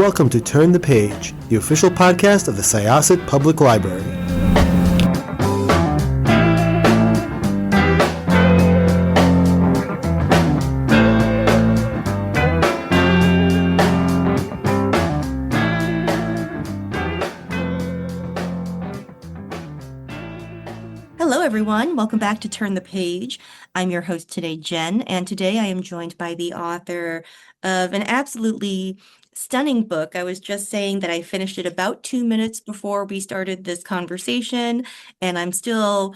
welcome to Turn the Page, the official podcast of the Syosset Public Library. Hello, everyone. Welcome back to Turn the Page. I'm your host today, Jen, and today I am joined by the author of an absolutely stunning book. I was just saying that I finished it about 2 minutes before we started this conversation, and I'm still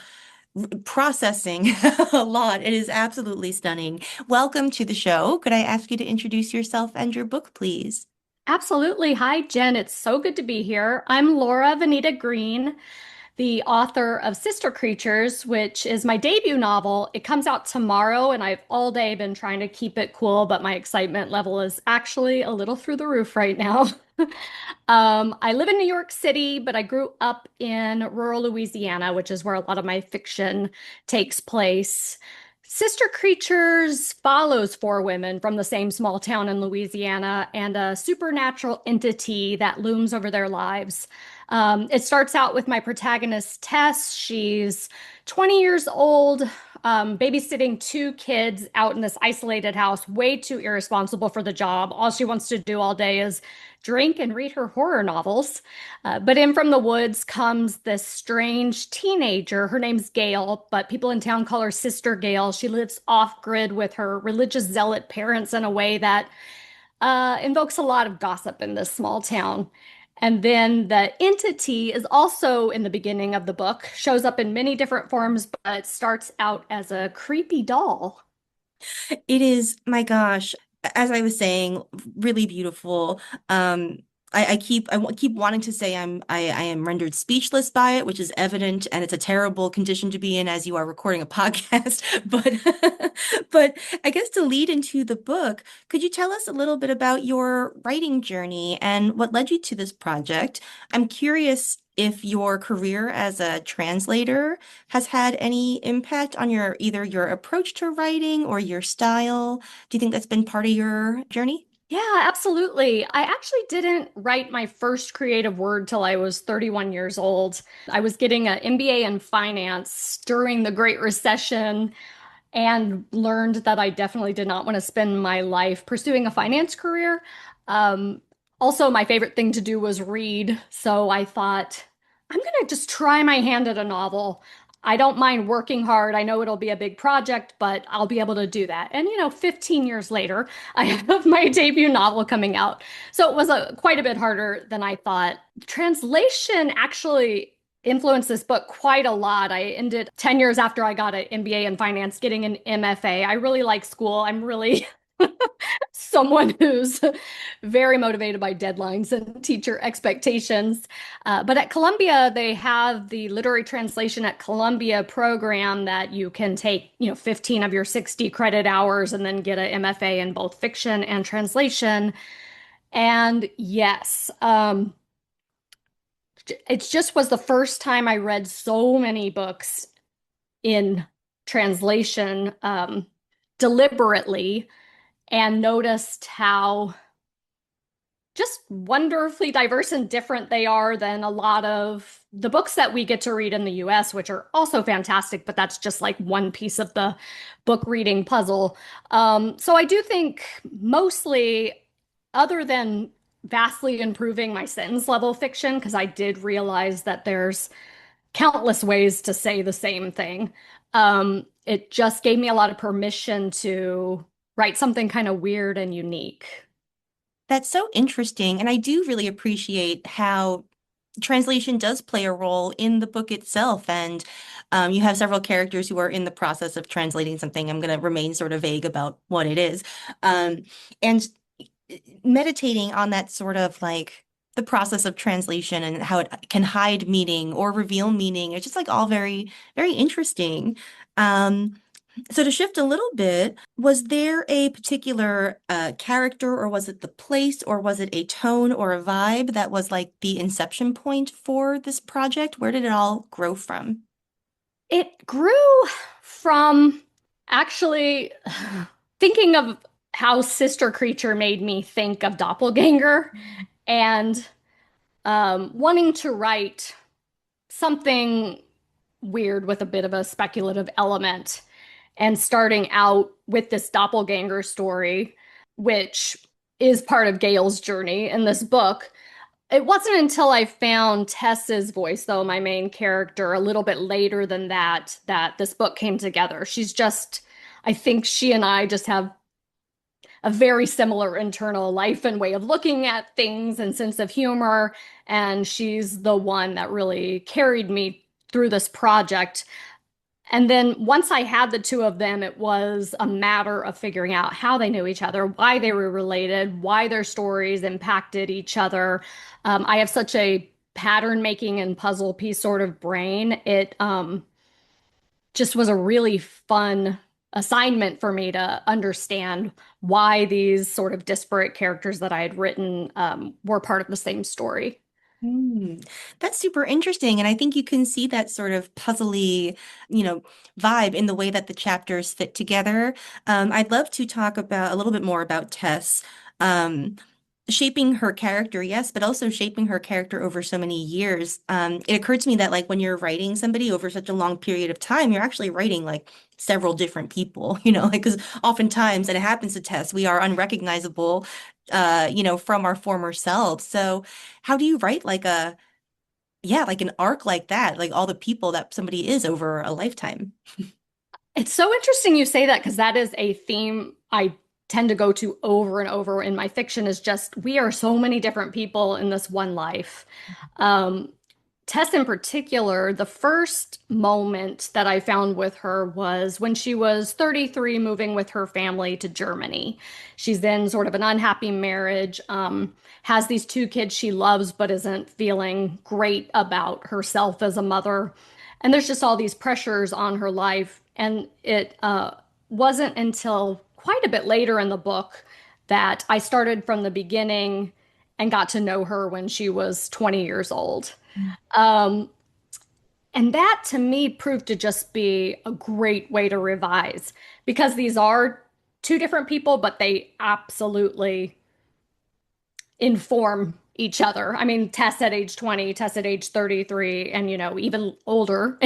processing a lot. It is absolutely stunning. Welcome to the show. Could I ask you to introduce yourself and your book, please? Absolutely. Hi, Jen. It's so good to be here. I'm Laura Venita Green, the author of Sister Creatures, which is my debut novel. It comes out tomorrow, and I've all day been trying to keep it cool, but my excitement level is actually a little through the roof right now. I live in New York City, but I grew up in rural Louisiana, which is where a lot of my fiction takes place. Sister Creatures follows four women from the same small town in Louisiana and a supernatural entity that looms over their lives. It starts out with my protagonist, Tess. She's 20 years old, babysitting two kids out in this isolated house, way too irresponsible for the job. All she wants to do all day is drink and read her horror novels. But in from the woods comes this strange teenager. Her name's Gail, but people in town call her Sister Gail. She lives off grid with her religious zealot parents in a way that invokes a lot of gossip in this small town. And then the entity is also in the beginning of the book, shows up in many different forms, but starts out as a creepy doll. It is, my gosh, as I was saying, really beautiful. I keep wanting to say I am rendered speechless by it, which is evident, and it's a terrible condition to be in as you are recording a podcast. But I guess to lead into the book, could you tell us a little bit about your writing journey and what led you to this project? I'm curious if your career as a translator has had any impact on your either your approach to writing or your style. Do you think that's been part of your journey? Yeah, absolutely. I actually didn't write my first creative word till I was 31 years old. I was getting an MBA in finance during the Great Recession and learned that I definitely did not want to spend my life pursuing a finance career. Um, Also, my favorite thing to do was read. So I thought, I'm going to just try my hand at a novel. I don't mind working hard. I know it'll be a big project, but I'll be able to do that. And 15 years later, I have my debut novel coming out. So it was quite a bit harder than I thought. Translation actually influenced this book quite a lot. I ended 10 years after I got an MBA in finance, getting an MFA. I really like school. I'm really someone who's very motivated by deadlines and teacher expectations. But at Columbia, they have the literary translation at Columbia program that you can take, 15 of your 60 credit hours and then get an MFA in both fiction and translation. And yes, it just was the first time I read so many books in translation deliberately and noticed how just wonderfully diverse and different they are than a lot of the books that we get to read in the US, which are also fantastic, but that's just like one piece of the book reading puzzle. So I do think mostly, other than vastly improving my sentence level fiction, because I did realize that there's countless ways to say the same thing. It just gave me a lot of permission to write something kind of weird and unique. That's so interesting, and I do really appreciate how translation does play a role in the book itself. And you have several characters who are in the process of translating something. I'm going to remain sort of vague about what it is. And meditating on that sort of like the process of translation and how it can hide meaning or reveal meaning. It's just like all very, very interesting. Um, so to shift a little bit, was there a particular character, or was it the place, or was it a tone or a vibe that was like the inception point for this project? Where did it all grow from? It grew from actually thinking of how Sister Creature made me think of Doppelganger. and wanting to write something weird with a bit of a speculative element and starting out with this doppelganger story, which is part of Gail's journey in this book. It wasn't until I found Tess's voice, though, my main character, a little bit later than that, that this book came together. She's just, I think she and I just have a very similar internal life and way of looking at things and sense of humor. And she's the one that really carried me through this project. And then once I had the two of them, it was a matter of figuring out how they knew each other, why they were related, why their stories impacted each other. I have such a pattern making and puzzle piece sort of brain. It just was a really fun assignment for me to understand why these sort of disparate characters that I had written were part of the same story. Hmm. That's super interesting. And I think you can see that sort of puzzly, you know, vibe in the way that the chapters fit together. I'd love to talk about a little bit more about Tess. Um, Shaping her character, yes, but also shaping her character over so many years. It occurred to me that like when you're writing somebody over such a long period of time, you're actually writing like several different people, like because oftentimes, and it happens to Tess, we are unrecognizable, from our former selves. So how do you write like yeah, like an arc like that, like all the people that somebody is over a lifetime? It's so interesting you say that because that is a theme I tend to go to over and over in my fiction is just we are so many different people in this one life. Um, Tess in particular, the first moment that I found with her was when she was 33, moving with her family to Germany. She's in sort of an unhappy marriage, has these two kids she loves, but isn't feeling great about herself as a mother. And there's just all these pressures on her life. And it wasn't until quite a bit later in the book that I started from the beginning and got to know her when she was 20 years old. Um, and that to me proved to just be a great way to revise because these are two different people, but they absolutely inform each other. I mean, Tess at age 20, Tess at age 33, and, even older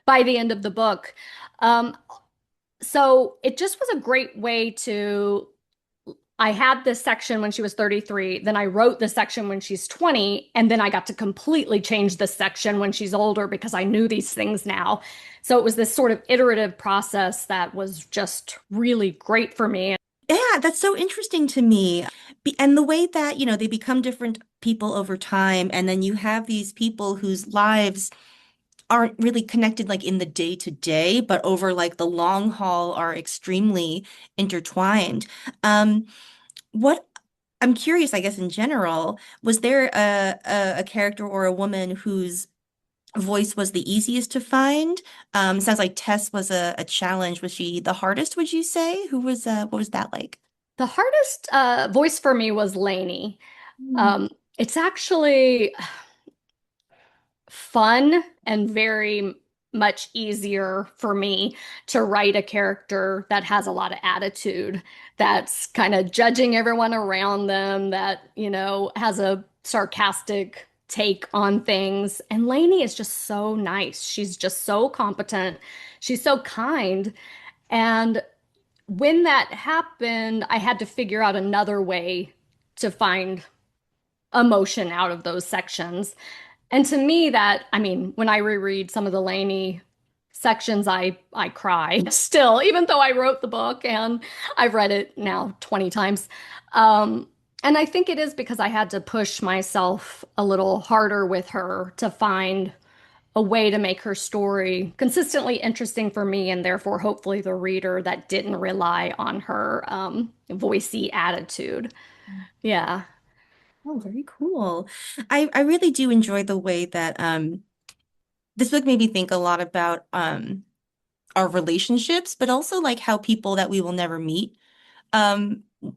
by the end of the book. Um, so it just was a great way to I had this section when she was 33, then I wrote the section when she's 20, and then I got to completely change the section when she's older because I knew these things now. So it was this sort of iterative process that was just really great for me. Yeah, that's so interesting to me. And the way that, they become different people over time, and then you have these people whose lives aren't really connected like in the day to day, but over like the long haul are extremely intertwined. Um, what I'm curious, I guess in general, was there a character or a woman whose voice was the easiest to find? Sounds like Tess was a challenge. Was she the hardest, would you say? What was that like? The hardest voice for me was Lainey. Hmm. It's actually fun and very much easier for me to write a character that has a lot of attitude, that's kind of judging everyone around them, that, has a sarcastic take on things. And Lainey is just so nice. She's just so competent. She's so kind. And when that happened, I had to figure out another way to find emotion out of those sections. And to me, I mean, when I reread some of the Lainey sections, I cry still, even though I wrote the book and I've read it now 20 times. And I think it is because I had to push myself a little harder with her to find a way to make her story consistently interesting for me and therefore hopefully the reader that didn't rely on her voicey attitude. Yeah. Oh, very cool. I really do enjoy the way that this book made me think a lot about our relationships, but also like how people that we will never meet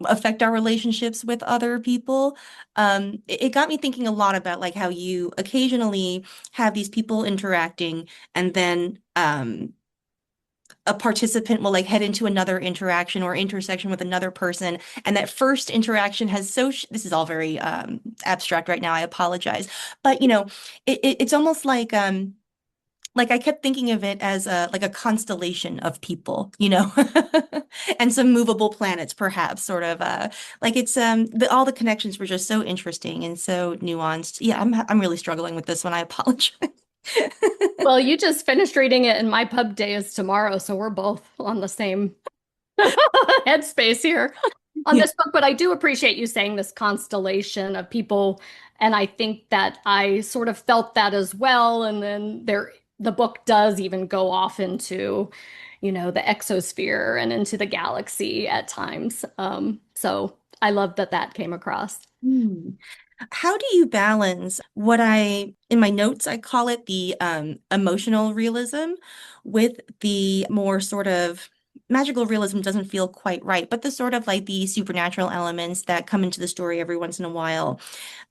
affect our relationships with other people. It got me thinking a lot about like how you occasionally have these people interacting and then a participant will like head into another interaction or intersection with another person, and that first interaction has this is all very abstract right now, I apologize, but it's almost like I kept thinking of it as a like a constellation of people, and some movable planets, perhaps, sort of like it's all the connections were just so interesting and so nuanced. Yeah, I'm really struggling with this one. I apologize. Well, you just finished reading it, and my pub day is tomorrow, so we're both on the same headspace here on Yeah. this book. But I do appreciate you saying this constellation of people, and I think that I sort of felt that as well. And then the book does even go off into, the exosphere and into the galaxy at times. So I love that that came across. Hmm. How do you balance in my notes, I call it the emotional realism with the more sort of magical realism doesn't feel quite right, but the sort of like the supernatural elements that come into the story every once in a while.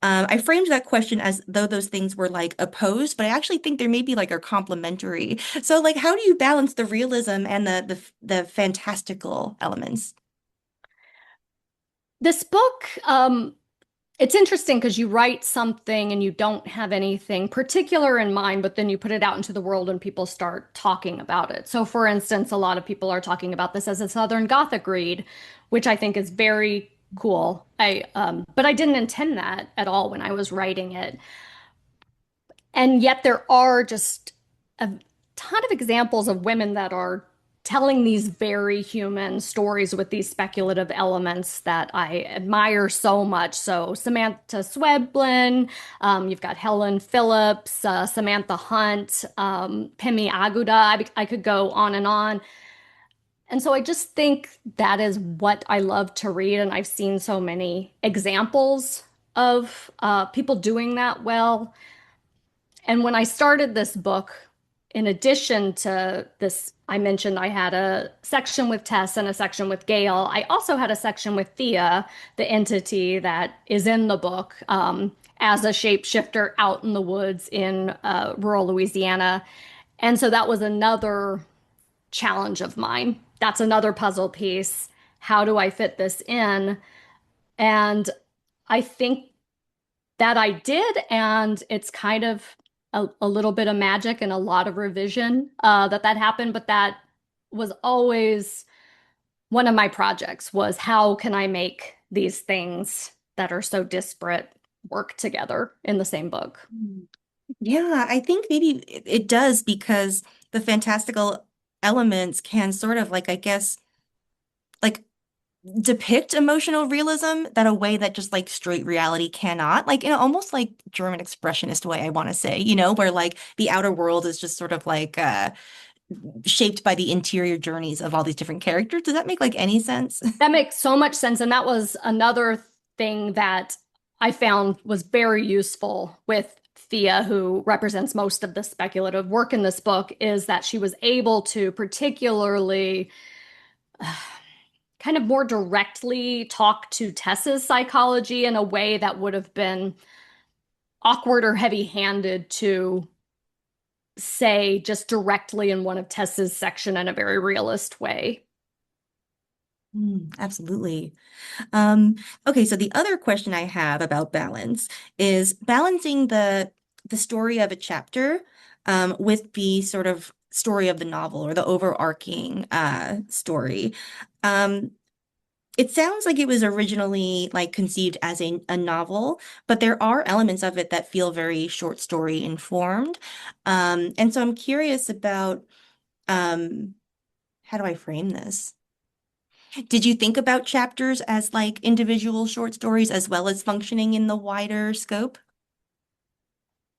I framed that question as though those things were like opposed, but I actually think there may be like are complementary. So like, how do you balance the realism and the fantastical elements? This book, it's interesting because you write something and you don't have anything particular in mind, but then you put it out into the world and people start talking about it. So, for instance, a lot of people are talking about this as a Southern Gothic read, which I think is very cool. But I didn't intend that at all when I was writing it. And yet there are just a ton of examples of women that are telling these very human stories with these speculative elements that I admire so much. So Samantha Sweblin, you've got Helen Phillips, Samantha Hunt, Pemi Aguda. I could go on and on. And so I just think that is what I love to read. And I've seen so many examples of people doing that well. And when I started this book, in addition to this, I mentioned I had a section with Tess and a section with Gail. I also had a section with Thea, the entity that is in the book, as a shapeshifter out in the woods in rural Louisiana. And so that was another challenge of mine. That's another puzzle piece. How do I fit this in? And I think that I did, and it's kind of a little bit of magic and a lot of revision that happened, but that was always one of my projects was how can I make these things that are so disparate work together in the same book? Yeah, I think maybe it does because the fantastical elements can sort of like, I guess, like depict emotional realism that a way that just like straight reality cannot. Like in almost like German expressionist way, I want to say, where like the outer world is just sort of like shaped by the interior journeys of all these different characters. Does that make like any sense? That makes so much sense. And that was another thing that I found was very useful with Thea, who represents most of the speculative work in this book, is that she was able to particularly kind of more directly talk to Tessa's psychology in a way that would have been awkward or heavy-handed to say just directly in one of Tessa's section in a very realist way. Absolutely. Okay, so the other question I have about balance is balancing the story of a chapter with the sort of story of the novel or the overarching story. Um, it sounds like it was originally like conceived as a novel, but there are elements of it that feel very short story informed. And so I'm curious about um, how do I frame this? Did you think about chapters as like individual short stories as well as functioning in the wider scope?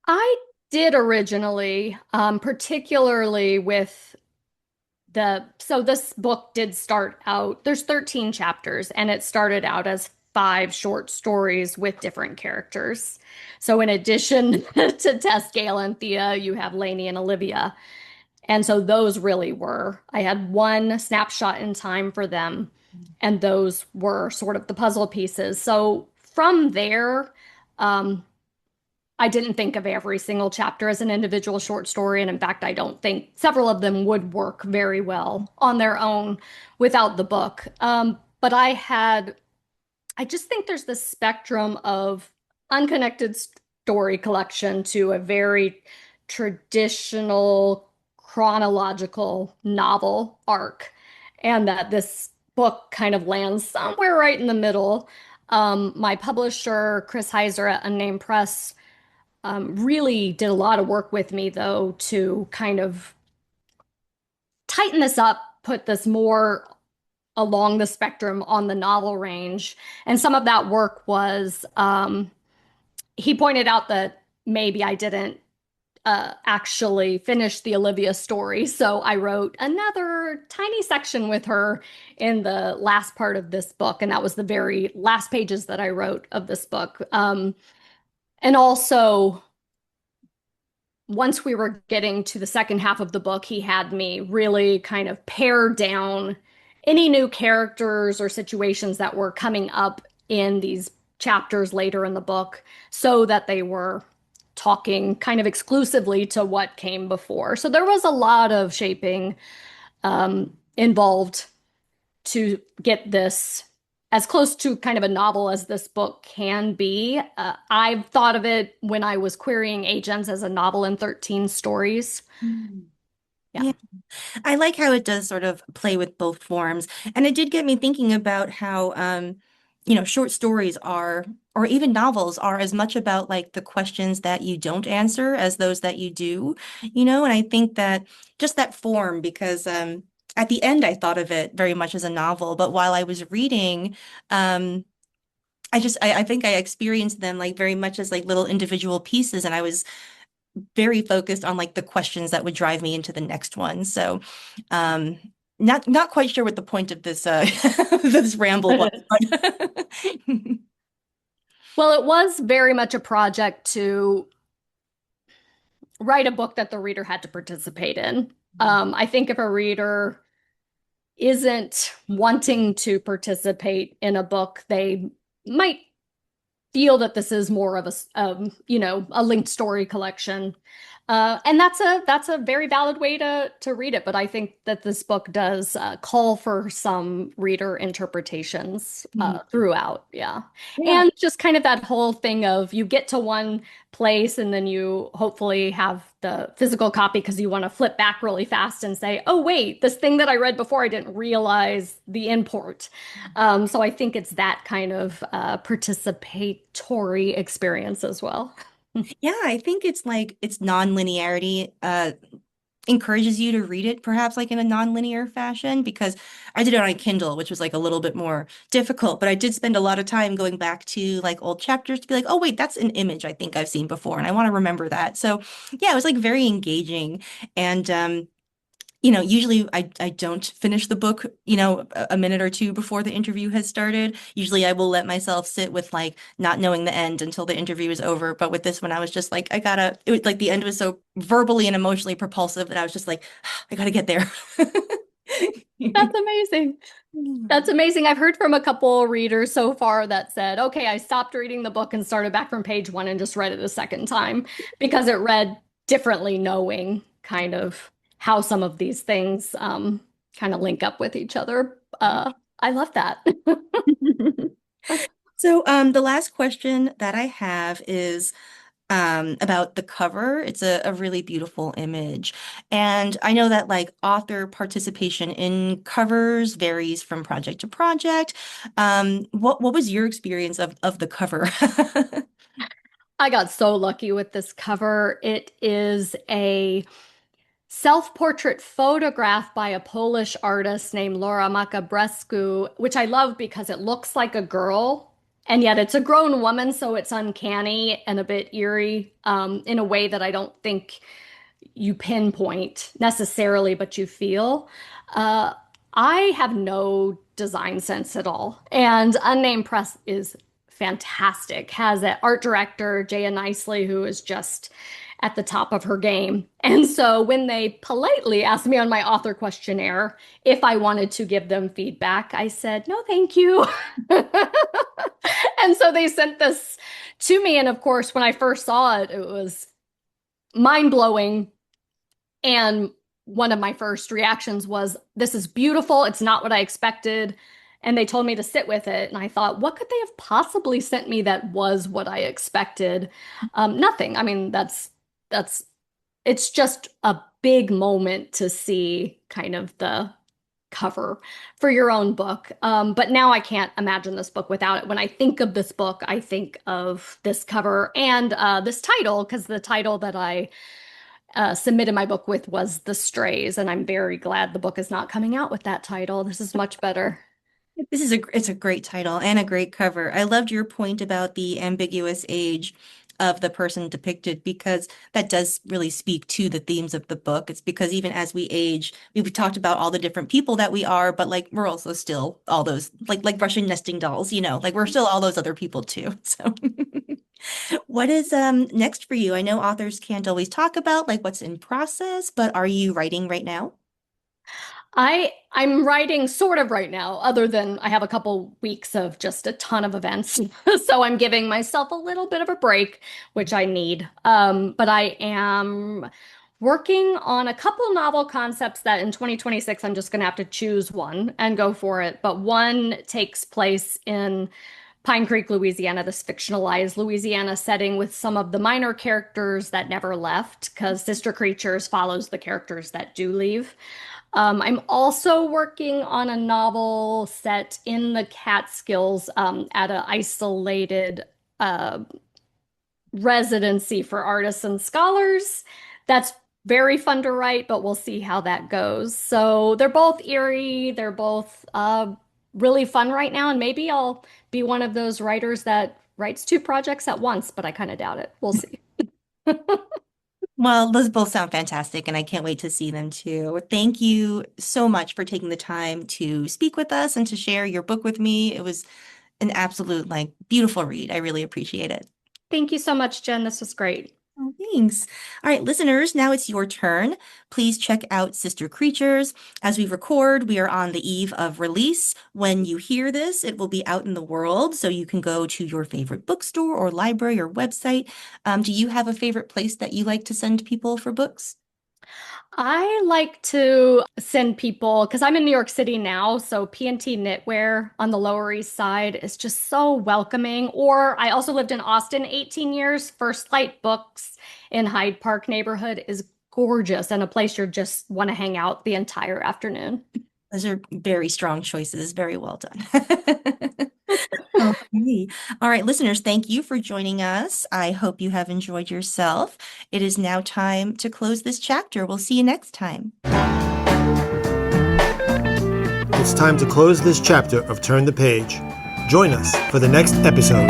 I did originally, particularly with so this book did start out, there's 13 chapters, and it started out as five short stories with different characters. So in addition to Tess, Gale, and Thea, you have Lainey and Olivia. And so those really were, I had one snapshot in time for them, and those were sort of the puzzle pieces. So from there, um, I didn't think of every single chapter as an individual short story. And in fact, I don't think several of them would work very well on their own without the book. But I just think there's this spectrum of unconnected story collection to a very traditional chronological novel arc, and that this book kind of lands somewhere right in the middle. My publisher, Chris Heiser at Unnamed Press, really did a lot of work with me, though, to kind of tighten this up, put this more along the spectrum on the novel range. And some of that work was he pointed out that maybe I didn't actually finish the Olivia story. So I wrote another tiny section with her in the last part of this book. And that was the very last pages that I wrote of this book. And also, once we were getting to the second half of the book, he had me really kind of pare down any new characters or situations that were coming up in these chapters later in the book so that they were talking kind of exclusively to what came before. So there was a lot of shaping involved to get this as close to kind of a novel as this book can be. I've thought of it when I was querying agents as a novel in 13 stories. Mm. Yeah. Yeah. I like how it does sort of play with both forms. And it did get me thinking about how, short stories are, or even novels are as much about like the questions that you don't answer as those that you do, and I think that just that form, because at the end I thought of it very much as a novel, but while I was reading, um, I think I experienced them like very much as like little individual pieces, and I was very focused on like the questions that would drive me into the next one. So, um, not quite sure what the point of this this ramble was, but Well, it was very much a project to write a book that the reader had to participate in. I think if a reader isn't wanting to participate in a book, they might feel that this is more of a linked story collection. And that's a very valid way to read it. But I think that this book does call for some reader interpretations throughout. Yeah. yeah. And just kind of that whole thing of you get to one place and then you hopefully have the physical copy because you want to flip back really fast and say, oh, wait, this thing that I read before, I didn't realize the import. So I think it's that kind of participatory experience as well. Yeah, I think it's like its non-linearity encourages you to read it perhaps like in a non-linear fashion, because I did it on a Kindle, which was like a little bit more difficult, but I did spend a lot of time going back to like old chapters to be like, oh wait, that's an image I think I've seen before and I want to remember that. So yeah, it was like very engaging. And usually I don't finish the book, a minute or two before the interview has started. Usually I will let myself sit with like not knowing the end until the interview is over. But with this one, I was just like, it was like the end was so verbally and emotionally propulsive that I was just like, I gotta get there. That's amazing. That's amazing. I've heard from a couple readers so far that said, okay, I stopped reading the book and started back from page one and just read it a second time because it read differently, knowing kind of how some of these things kind of link up with each other. I love that. So, the last question that I have is about the cover. It's a really beautiful image. And I know that like author participation in covers varies from project to project. What was your experience of the cover? I got so lucky with this cover. It is a self-portrait photograph by a Polish artist named Laura Macabrescu, which I love because it looks like a girl, and yet it's a grown woman, so it's uncanny and a bit eerie, in a way that I don't think you pinpoint necessarily, but you feel. Uh, I have no design sense at all, and Unnamed Press is fantastic. Has an art director, Jaya Nicely, who is just at the top of her game. And so when they politely asked me on my author questionnaire if I wanted to give them feedback, I said, no, thank you. And so they sent this to me. And of course, when I first saw it, it was mind blowing. And one of my first reactions was, this is beautiful. It's not what I expected. And they told me to sit with it. And I thought, what could they have possibly sent me that was what I expected? Nothing. I mean, it's just a big moment to see kind of the cover for your own book. But now I can't imagine this book without it. When I think of this book, I think of this cover and this title, because the title that I submitted my book with was The Strays, and I'm very glad the book is not coming out with that title. This is much better. It's a great title and a great cover. I loved your point about the ambiguous age of the person depicted because that does really speak to the themes of the book. It's because even as we age, we've talked about all the different people that we are, but like we're also still all those like Russian nesting dolls, like we're still all those other people too. So what is next for you? I know authors can't always talk about like what's in process, but are you writing right now? I'm writing sort of right now, other than I have a couple weeks of just a ton of events. So I'm giving myself a little bit of a break, which I need. But I am working on a couple novel concepts that in 2026 I'm just going to have to choose one and go for it. But one takes place in Pinecreek, Louisiana, this fictionalized Louisiana setting with some of the minor characters that never left, because Sister Creatures follows the characters that do leave. I'm also working on a novel set in the Catskills at an isolated residency for artists and scholars. That's very fun to write, but we'll see how that goes. So they're both eerie. They're both really fun right now. And maybe I'll be one of those writers that writes two projects at once, but I kind of doubt it. We'll see. Well, those both sound fantastic, and I can't wait to see them too. Thank you so much for taking the time to speak with us and to share your book with me. It was an absolute, like, beautiful read. I really appreciate it. Thank you so much, Jen. This was great. Oh, thanks. All right, listeners, now it's your turn. Please check out Sister Creatures. As we record, we are on the eve of release. When you hear this, it will be out in the world, so you can go to your favorite bookstore or library or website. Do you have a favorite place that you like to send people for books? I like to send people, because I'm in New York City now, so P&T Knitwear on the Lower East Side is just so welcoming. Or I also lived in Austin 18 years. First Light Books in Hyde Park neighborhood is gorgeous and a place you just want to hang out the entire afternoon. Those are very strong choices. Very well done. Okay. All right, listeners, thank you for joining us. I hope you have enjoyed yourself. It is now time to close this chapter. We'll see you next time. It's time to close this chapter of Turn the Page. Join us for the next episode.